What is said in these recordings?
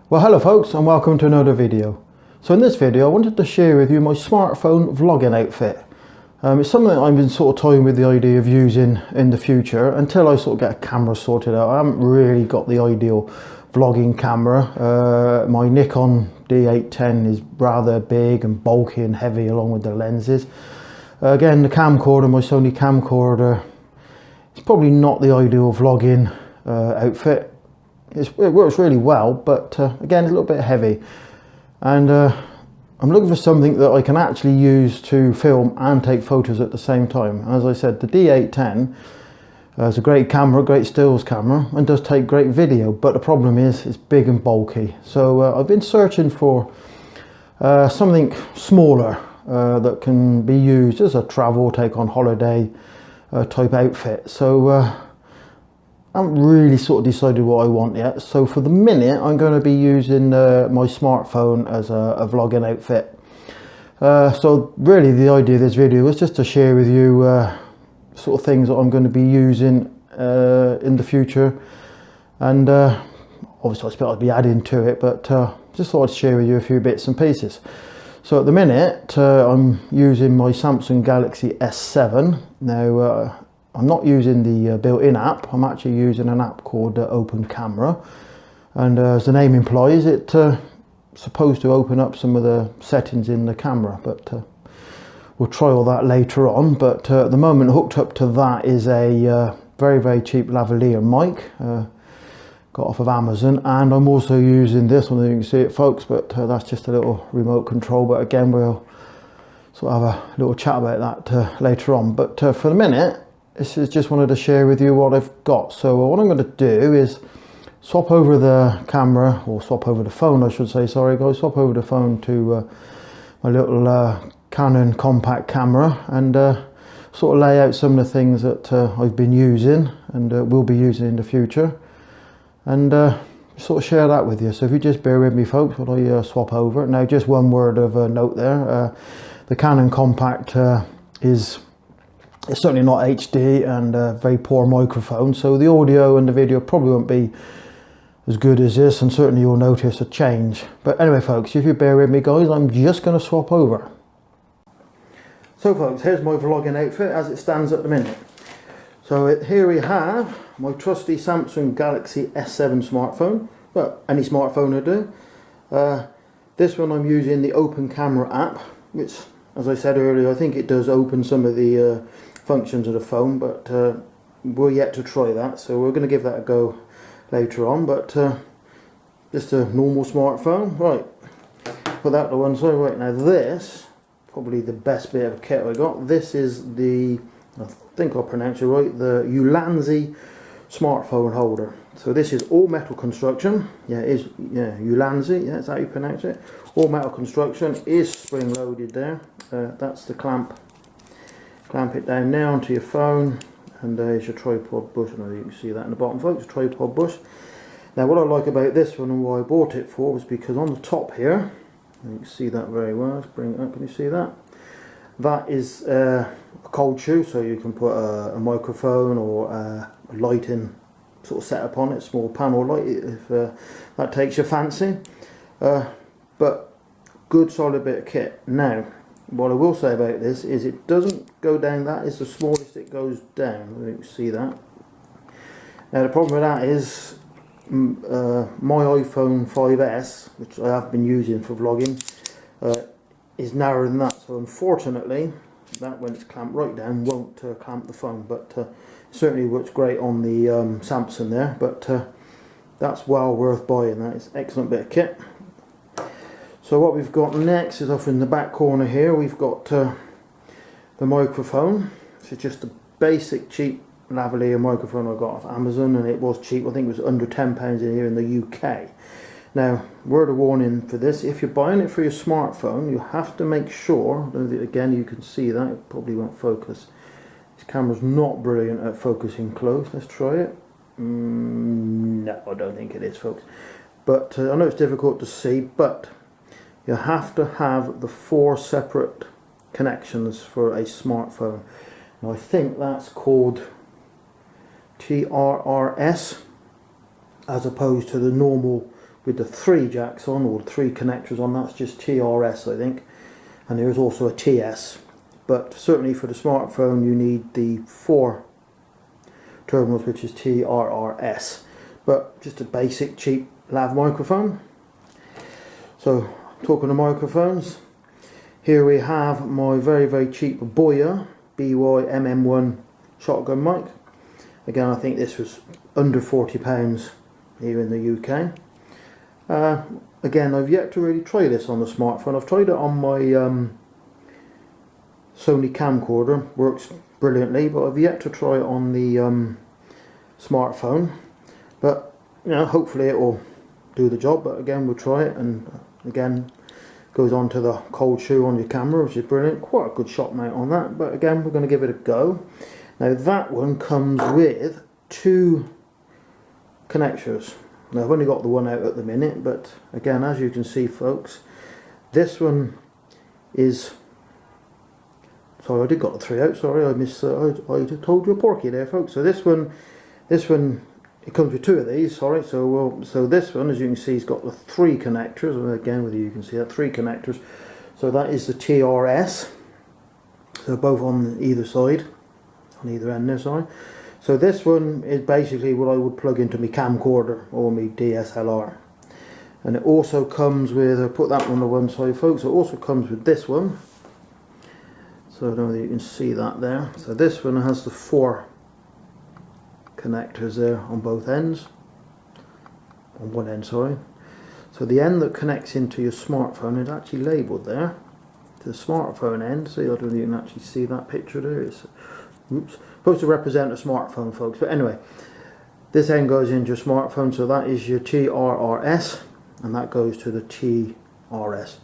Well, hello folks, and welcome to another video. So in this video I wanted to share with you my smartphone vlogging outfit. It's something that I've been sort of toying with the idea of using in the future until I sort of get a camera sorted out. I haven't really got the ideal vlogging camera. My Nikon D810 is rather big and bulky and heavy along with the lenses. Again, the camcorder, my Sony camcorder, it's probably not the ideal vlogging outfit. It works really well, but again, it's a little bit heavy, and I'm looking for something that I can actually use to film and take photos at the same time. As I said, the D810 is a great camera, great stills camera, and does take great video, but the problem is it's big and bulky. So I've been searching for something smaller that can be used as a travel, take on holiday type outfit. So I haven't really sort of decided what I want yet. So for the minute, I'm going to be using my smartphone as a vlogging outfit. So really the idea of this video was just to share with you sort of things that I'm going to be using in the future. And obviously I expect I'd be adding to it, but just thought I'd share with you a few bits and pieces. So at the minute, I'm using my Samsung Galaxy S7. Now, I'm not using the built-in app. I'm actually using an app called Open Camera, and as the name implies, it's supposed to open up some of the settings in the camera, but we'll try all that later on. But at the moment, hooked up to that is a very cheap lavalier mic, got off of Amazon, and I'm also using this one. You can see it, folks, but that's just a little remote control. But again, we'll sort of have a little chat about that later on. But for the minute, this is just wanted to share with you what I've got. So what I'm going to do is swap over the camera, or swap over the phone I should say, sorry guys, swap over the phone to my little Canon compact camera, and sort of lay out some of the things that I've been using and will be using in the future, and sort of share that with you. So if you just bear with me folks while I swap over. Now just one word of note there, the Canon compact it's certainly not HD, and a very poor microphone, so the audio and the video probably won't be as good as this, and certainly you'll notice a change. But anyway folks, if you bear with me guys, I'm just going to swap over. So folks, here's my vlogging outfit as it stands at the minute. So here we have my trusty Samsung Galaxy S7 smartphone. Well, any smartphone will do. This one I'm using the Open Camera app, which, as I said earlier, I think it does open some of the functions of the phone, but we're yet to try that, so we're going to give that a go later on. But just a normal smartphone, right, put that to one side. Right, now this, probably the best bit of kit I got. This is the, I think I'll pronounce it right, the Ulanzi smartphone holder. So this is all metal construction. Yeah, it is, yeah, Ulanzi, yeah, that's how you pronounce it. All metal construction, is spring loaded there. That's the clamp it down now onto your phone, and there's your tripod bush. I know you can see that in the bottom folks, tripod bush. Now what I like about this one and why I bought it for was because on the top here, you can see that very well, let's bring it up, can you see that? That is a cold shoe, so you can put a microphone or a lighting sort of setup on it, small panel light if that takes your fancy. But good solid bit of kit. Now what I will say about this is it doesn't go down, that is the smallest it goes down, you can see that. Now the problem with that is my iPhone 5S, which I have been using for vlogging, is narrower than that, so unfortunately that, when it's clamped right down, won't clamp the phone, but certainly works great on the Samsung there. But that's well worth buying. That is excellent bit of kit. So what we've got next is off in the back corner here, we've got the microphone. This is just a basic cheap lavalier microphone I got off Amazon, and it was cheap. I think it was under £10 in here in the UK. Now, word of warning for this, if you're buying it for your smartphone, you have to make sure, again you can see that, it probably won't focus. This camera's not brilliant at focusing close. Let's try it. No, I don't think it is folks. But I know it's difficult to see, but you have to have the 4 separate connections for a smartphone. Now I think that's called TRRS, as opposed to the normal with the 3 jacks on, or 3 connectors on. That's just TRS, I think, and there is also a TS, but certainly for the smartphone you need the 4 terminals, which is TRRS. But just a basic cheap lav microphone. So talking of microphones, here we have my very cheap Boya BY-MM1 shotgun mic. Again, I think this was under £40 here in the UK. Again, I've yet to really try this on the smartphone. I've tried it on my Sony camcorder, works brilliantly, but I've yet to try it on the smartphone. But you know, hopefully it will do the job. But again, we'll try it, and again, goes on to the cold shoe on your camera, which is brilliant. Quite a good shot mount on that, but again, we're going to give it a go. Now that one comes with 2 connectors. Now I've only got the one out at the minute, but again, as you can see, folks, this one is, sorry, I did got the 3 out, sorry, I told you a porky there, folks. So this one, it comes with 2 of these, sorry. So this one, as you can see, has got the 3 connectors. And again, whether you can see that, 3 connectors. So that is the TRS. So both on either side, on either end there, sorry. So this one is basically what I would plug into my camcorder or my DSLR. And it also comes with, I'll put that one on the one side, folks. It also comes with this one. So I don't know whether you can see that there. So this one has the 4 connectors there on both ends, on one end, sorry. So the end that connects into your smartphone is actually labelled there, the smartphone end. See, I don't know if you can actually see that picture there. It's, oops, supposed to represent a smartphone, folks, but anyway, this end goes into your smartphone, so that is your TRRS, and that goes to the TRS.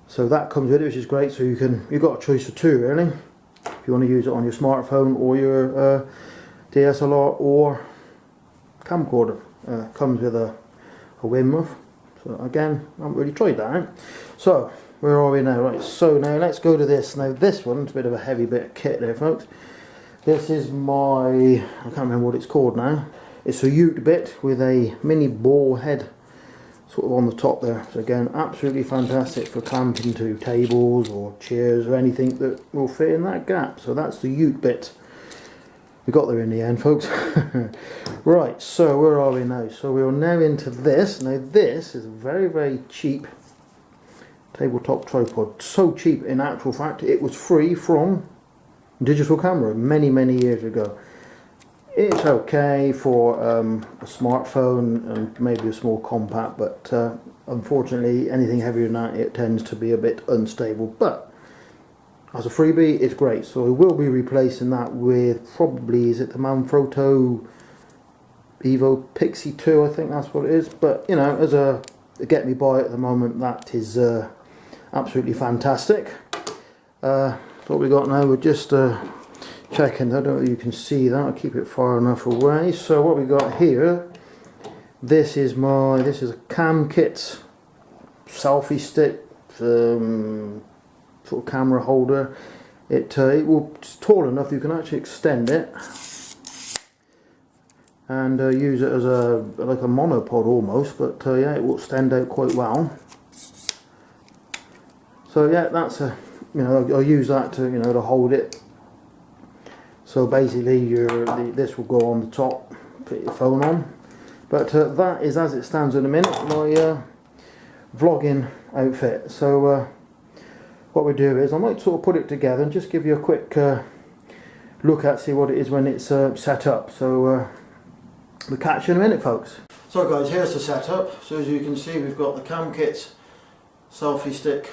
So that comes with it, which is great. So you've got a choice of 2 really, if you want to use it on your smartphone or your DSLR or camcorder. Comes with a windmuff. So again, I haven't really tried that out. So where are we now? Right, so now let's go to this. Now this one's a bit of a heavy bit of kit there, folks. This is my, I can't remember what it's called now. It's a Ute bit with a mini ball head sort of on the top there. So again, absolutely fantastic for clamping to tables or chairs or anything that will fit in that gap. So that's the Ute bit. We got there in the end, folks. Right, so where are we now? So we're now into this. Now this is a very cheap tabletop tripod. So cheap, in actual fact, it was free from Digital Camera many years ago. It's okay for a smartphone and maybe a small compact, but unfortunately anything heavier than that, it tends to be a bit unstable. But as a freebie, it's great. So we will be replacing that with probably, is it the Manfrotto Evo Pixie 2, I think that's what it is. But you know, as a get me by at the moment, that is absolutely fantastic. What we got now, we're just checking. I don't know if you can see that. I'll keep it far enough away. So what we got here, this is a Cam Kits selfie stick, sort of camera holder. It's tall enough you can actually extend it and use it as like a monopod almost, but yeah, it will stand out quite well. So yeah, that's I'll use that to to hold it. So basically this will go on the top, put your phone on. But that is, as it stands in a minute, my vlogging outfit. So what we do is I might sort of put it together and just give you a quick look at, see what it is when it's set up. So we'll catch you in a minute, folks. So guys, here's the setup. So as you can see, we've got the Cam Kits selfie stick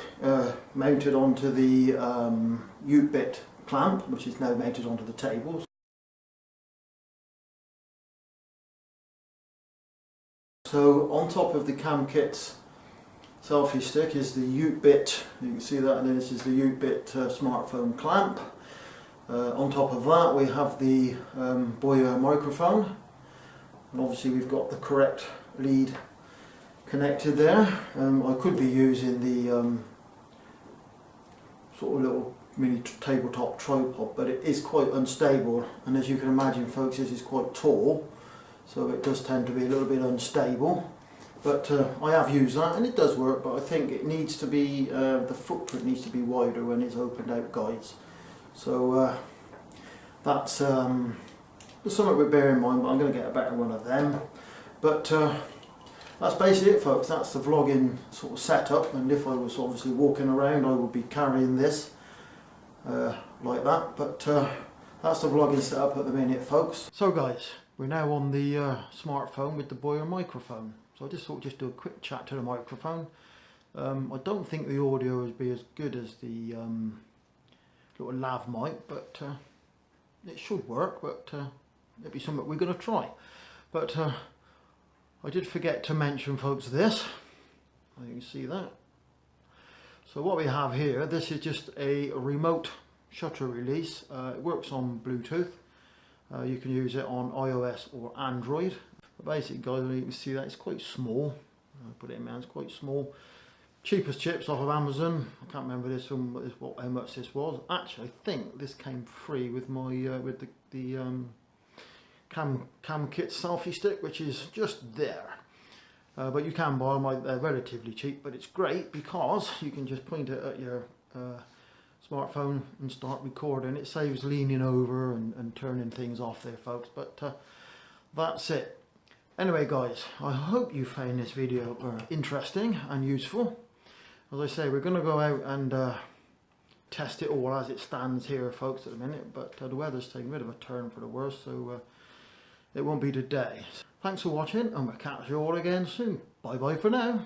mounted onto the Ute bit clamp, which is now mounted onto the table. So on top of the Cam Kits selfie stick is the Ute bit. You can see that, and this is the Ute bit smartphone clamp. On top of that we have the Boya microphone, and obviously we've got the correct lead connected there. I could be using the sort of little mini tabletop tripod, but it is quite unstable, and as you can imagine, folks, this is quite tall, so it does tend to be a little bit unstable. But I have used that and it does work, but I think it needs to be, the footprint needs to be wider when it's opened out, guys. So that's something we bear in mind, but I'm going to get a better one of them. But that's basically it, folks. That's the vlogging sort of setup, and if I was obviously walking around I would be carrying this like that, but that's the vlogging setup at the minute, folks. So guys, we're now on the smartphone with the Boyer microphone. So I just thought just do a quick chat to the microphone. I don't think the audio will be as good as the little lav mic, but it should work, but it'll be something we're going to try. But I did forget to mention, folks, this. You can see that. So what we have here, this is just a remote shutter release. It works on Bluetooth. You can use it on iOS or Android. But basically, guys, you can see that it's quite small. I'll put it in my hands, quite small. Cheapest chips off of Amazon. I can't remember this one, how much this was. Actually, I think this came free with my with the cam kit selfie stick, which is just there. But you can buy them, they're relatively cheap, but it's great because you can just point it at your smartphone and start recording. It saves leaning over and turning things off there, folks. But that's it. Anyway, guys, I hope you found this video interesting and useful. As I say, we're going to go out and test it all as it stands here, folks, at the minute. But the weather's taking a bit of a turn for the worse, so it won't be today. Thanks for watching, and we'll catch you all again soon. Bye bye for now.